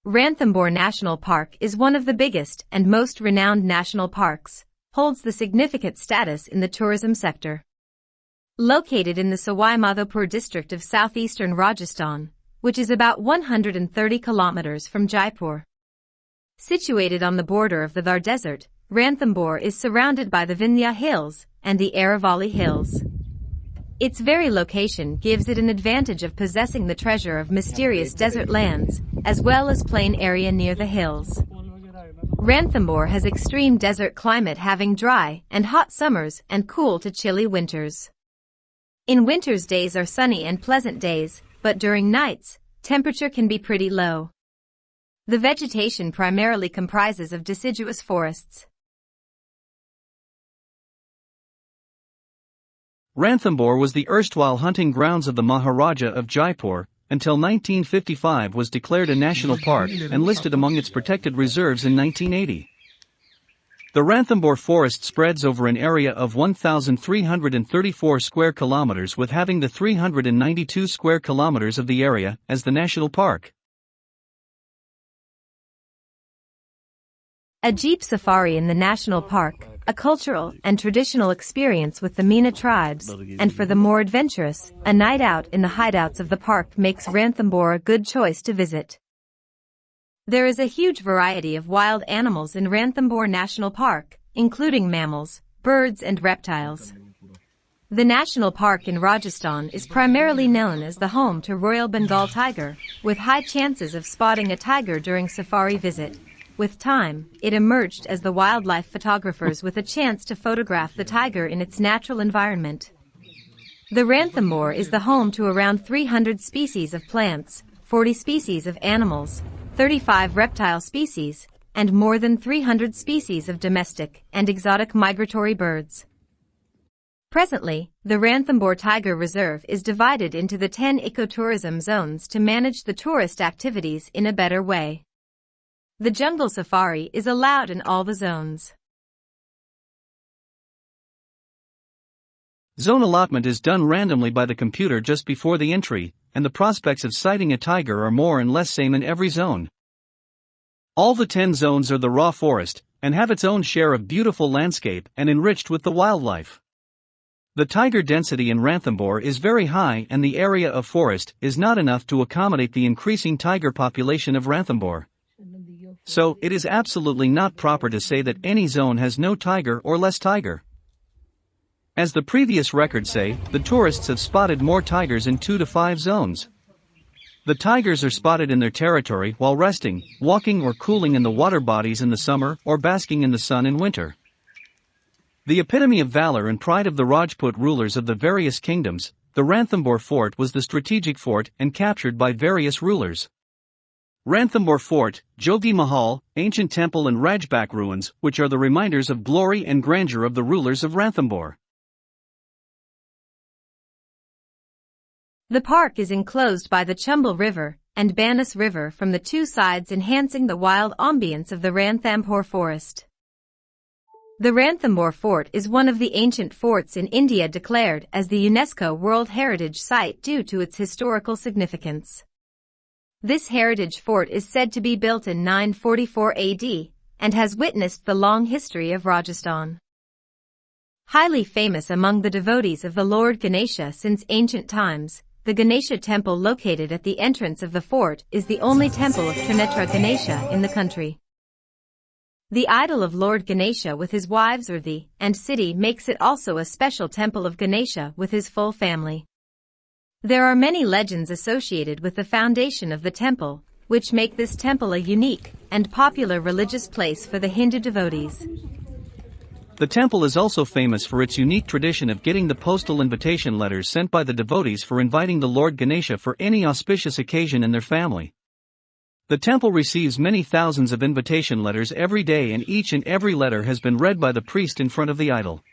Ranathmbore National Park is one of the biggest and most renowned national parks, holds the significant status in the tourism sector. Located in the Sawai Madhopur district of southeastern Rajasthan, which is about 130 kilometers from Jaipur. Situated on the border of the Thar Desert, Ranathmbore is surrounded by the Vindhya Hills and the Aravalli Hills. Its very location gives it an advantage of possessing the treasure of mysterious desert lands, as well as plain area near the hills. Ranathmbore has extreme desert climate, having dry and hot summers and cool to chilly winters. In winters, days are sunny and pleasant days, but during nights, temperature can be pretty low. The vegetation primarily comprises of deciduous forests. Ranathmbore was the erstwhile hunting grounds of the Maharaja of Jaipur, until 1955 was declared a national park and listed among its protected reserves in 1980. The Ranathmbore forest spreads over an area of 1,334 square kilometers, with having the 392 square kilometers of the area as the national park. A jeep safari in the national park, a cultural and traditional experience with the Meena tribes, and for the more adventurous, a night out in the hideouts of the park makes Ranathmbore a good choice to visit. There is a huge variety of wild animals in Ranathmbore National Park, including mammals, birds and reptiles. The national park in Rajasthan is primarily known as the home to Royal Bengal tiger, with high chances of spotting a tiger during safari visit. With time, it emerged as the wildlife photographers with a chance to photograph the tiger in its natural environment. The Ranathmbore is the home to around 300 species of plants, 40 species of animals, 35 reptile species, and more than 300 species of domestic and exotic migratory birds. Presently, the Ranathmbore Tiger Reserve is divided into the 10 ecotourism zones to manage the tourist activities in a better way. The jungle safari is allowed in all the zones. Zone allotment is done randomly by the computer just before the entry, and the prospects of sighting a tiger are more and less same in every zone. All the 10 zones are the raw forest, and have its own share of beautiful landscape and enriched with the wildlife. The tiger density in Ranathmbore is very high, and the area of forest is not enough to accommodate the increasing tiger population of Ranathmbore. So, it is absolutely not proper to say that any zone has no tiger or less tiger. As the previous records say, the tourists have spotted more tigers in 2 to 5 zones. The tigers are spotted in their territory while resting, walking or cooling in the water bodies in the summer or basking in the sun in winter. The epitome of valor and pride of the Rajput rulers of the various kingdoms, the Ranathmbore fort was the strategic fort and captured by various rulers. Ranathmbore Fort, Jogi Mahal, ancient temple and Rajbak ruins, which are the reminders of glory and grandeur of the rulers of Ranathmbore. The park is enclosed by the Chambal River and Banas River from the two sides, enhancing the wild ambience of the Ranathmbore forest. The Ranathmbore Fort is one of the ancient forts in India declared as the UNESCO World Heritage Site due to its historical significance. This heritage fort is said to be built in 944 AD and has witnessed the long history of Rajasthan. Highly famous among the devotees of the Lord Ganesha since ancient times, the Ganesha temple located at the entrance of the fort is the only temple of Trinetra Ganesha in the country. The idol of Lord Ganesha with his wives Urthi and Siddhi makes it also a special temple of Ganesha with his full family. There are many legends associated with the foundation of the temple, which make this temple a unique and popular religious place for the Hindu devotees. The temple is also famous for its unique tradition of getting the postal invitation letters sent by the devotees for inviting the Lord Ganesha for any auspicious occasion in their family. The temple receives many thousands of invitation letters every day, and each and every letter has been read by the priest in front of the idol.